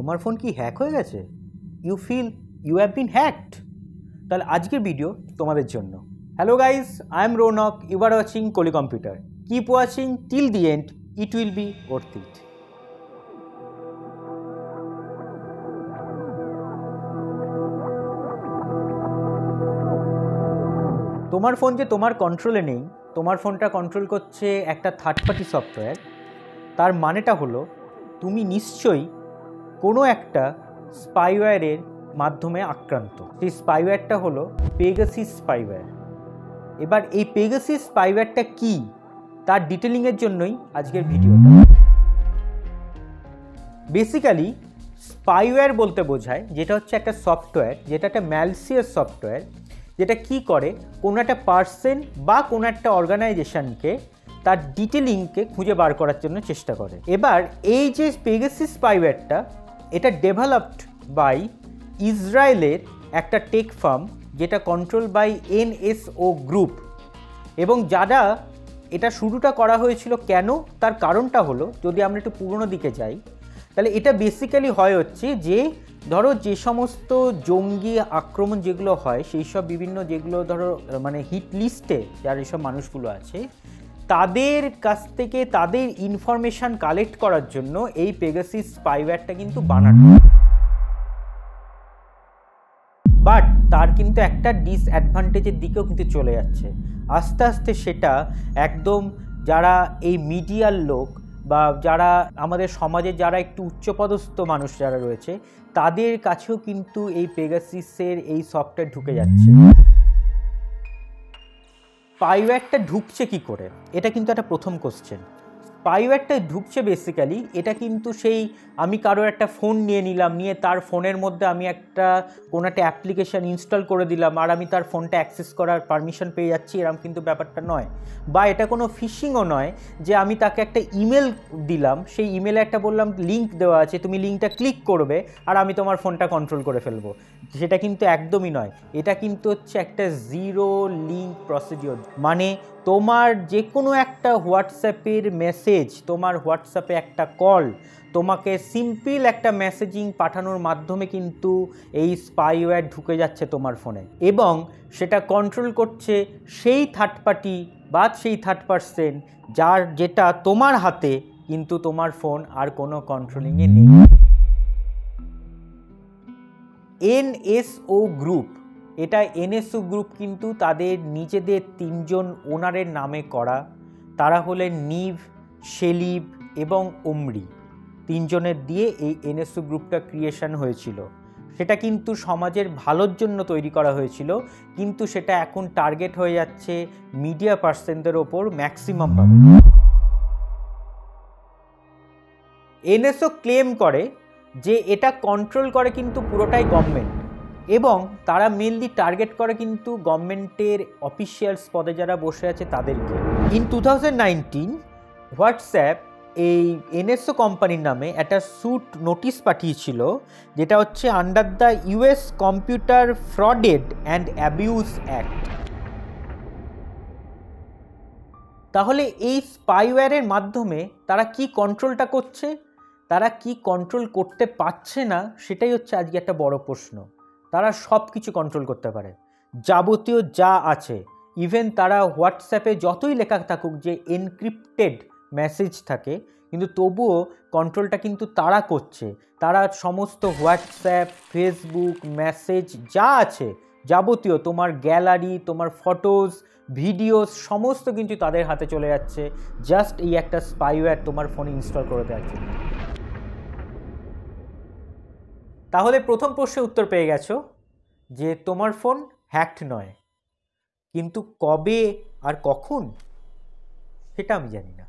তোমার ফোন কি হ্যাক হয়ে গেছে? You feel you have been hacked? তাহলে আজকের ভিডিও তোমাদের জন্য। Hello guys, I am Rounak, you are watching কোলি computer. Keep watching till the end, it will be worth it. তোমার ফোন যে তোমার কন্ট্রোলে নেই, তোমার ফোনটা কন্ট্রোল করছে একটা থার্ড পার্টি সফটওয়্যার, তার মানেটা হলো তুমি নিশ্চয়ই কোনো একটা স্পাইওয়্যারের মাধ্যমে আক্রান্ত। সেই স্পাইওয়্যারটা হলো পেগাসিস স্পাইওয়্যার। এবার এই পেগাসিস স্পাইওয়্যারটা কী, তার ডিটেলিংয়ের জন্যই আজকের ভিডিওটা। বেসিক্যালি স্পাইওয়্যার বলতে বোঝায় যেটা হচ্ছে একটা সফটওয়্যার, যেটা একটা ম্যালিসিয়াস সফটওয়্যার, যেটা কি করে কোনো একটা পার্সন বা কোনো একটা অর্গানাইজেশনকে তার ডিটেলিংকে খুঁজে বার করার জন্য চেষ্টা করে। এবার এই যে পেগাসিস স্পাইওয়্যারটা, এটা ডেভেলপড বাই ইসরায়েলের একটা টেক ফার্ম, যেটা কন্ট্রোল বাই এনএসও গ্রুপ। এবং যারা এটা শুরুটা করা হয়েছিল কেন, তার কারণটা হলো, যদি আমরা একটু পুরনো দিকে যাই, তাহলে এটা বেসিক্যালি হচ্ছে যে ধরো যে সমস্ত জঙ্গি আক্রমণ যেগুলো হয়, সেই সব বিভিন্ন যেগুলো ধরো মানে হিট লিস্টে যার এইসব মানুষগুলো আছে, তাদের কাছ থেকে তাদের ইনফরমেশান কালেক্ট করার জন্য এই পেগাসিস স্পাইওয়্যারটা কিন্তু বানানো। বাট তার কিন্তু একটা ডিসঅ্যাডভান্টেজের দিকেও কিন্তু চলে যাচ্ছে আস্তে আস্তে। সেটা একদম যারা এই মিডিয়ার লোক বা যারা আমাদের সমাজে যারা একটু উচ্চপদস্থ মানুষ যারা রয়েছে, তাদের কাছেও কিন্তু এই পেগাসিসের এই সফটওয়্যার ঢুকে যাচ্ছে। স্পাইওয়্যারটা ঢুকছে কি করে, এটা কিন্তু একটা প্রথম কোশ্চেন। স্পাইওয়্যারটা ঢুকছে বেসিক্যালি, এটা কিন্তু সেই আমি কারোর একটা ফোন নিয়ে নিলাম, নিয়ে তার ফোনের মধ্যে আমি কোনো একটা অ্যাপ্লিকেশান ইনস্টল করে দিলাম আর আমি তার ফোনটা অ্যাক্সেস করার পারমিশন পেয়ে যাচ্ছি, এরকম কিন্তু ব্যাপারটা নয়। বা এটা কোনো ফিশিংও নয় যে আমি তাকে একটা ইমেল দিলাম, সেই ইমেলে একটা বললাম লিঙ্ক দেওয়া আছে, তুমি লিঙ্কটা ক্লিক করবে আর আমি তোমার ফোনটা কন্ট্রোল করে ফেলবো, সেটা কিন্তু একদমই নয়। এটা কিন্তু হচ্ছে একটা জিরো লিঙ্ক প্রসিডিওর। মানে তোমার যে কোনো একটা হোয়াটসঅ্যাপের মেসেজ, তোমার হোয়াটসঅ্যাপে একটা কল, তোমাকে সিম্পল একটা মেসেজিং পাঠানোর মাধ্যমে কিন্তু এই স্পাইওয়্যার ঢুকে যাচ্ছে তোমার ফোনে, এবং সেটা কন্ট্রোল করছে সেই থার্ড পার্টি বা সেই থার্ড পার্সন যেটা তোমার হাতে, কিন্তু তোমার ফোন আর কোনো কন্ট্রোলিংয়ে নেই। এনএসও গ্রুপ, এটা এনএসও গ্রুপ কিন্তু তাদের নিজেদের 3 জন ওনারের নামে করা। তারা হলেন নিভ, শেলিব এবং ওমরি। 3 জনের দিয়ে এই এনএসও গ্রুপটা ক্রিয়েশন হয়েছিল। সেটা কিন্তু সমাজের ভালোর জন্য তৈরি করা হয়েছিল, কিন্তু সেটা এখন টার্গেট হয়ে যাচ্ছে মিডিয়া পার্সনদের ওপর ম্যাক্সিমামভাবে। এনএসও ক্লেম করে যে এটা কন্ট্রোল করে কিন্তু পুরোটাই গভর্নমেন্ট, এবং তারা মেনলি টার্গেট করে কিন্তু গভর্নমেন্টের অফিসিয়ালস পদে যারা বসে আছে তাদেরকে। ইন 2019 হোয়াটসঅ্যাপ এই এনএসও কোম্পানির নামে একটা স্যুট নোটিশ পাঠিয়েছিল, যেটা হচ্ছে under the US computer fraud and abuse act. তাহলে এই স্পাইওয়্যারের মাধ্যমে তারা কি কন্ট্রোলটা করছে, তারা কি কন্ট্রোল করতে পারছে না, সেটাই হচ্ছে আজকে একটা বড় প্রশ্ন। তারা সব কিছু কন্ট্রোল করতে পারে, যাবতীয় যা আছে। ইভেন তারা হোয়াটসঅ্যাপে যতই লেখা থাকুক যে এনক্রিপ্টেড মেসেজ থাকে, কিন্তু তবুও কন্ট্রোলটা কিন্তু তারা করছে। তারা সমস্ত হোয়াটসঅ্যাপ, ফেসবুক মেসেজ যা আছে, যাবতীয় তোমার গ্যালারি, তোমার ফটোজ, ভিডিওস, সমস্ত কিন্তু তাদের হাতে চলে যাচ্ছে, জাস্ট এই একটা স্পাইওয়্যার তোমার ফোনে ইনস্টল করে দেওয়ার জন্য। তাহলে প্রথম প্রশ্নের উত্তর পেয়ে গেছো যে তোমার ফোন হ্যাকড নয়, কিন্তু কবে আর কখন সেটা আমি জানি না।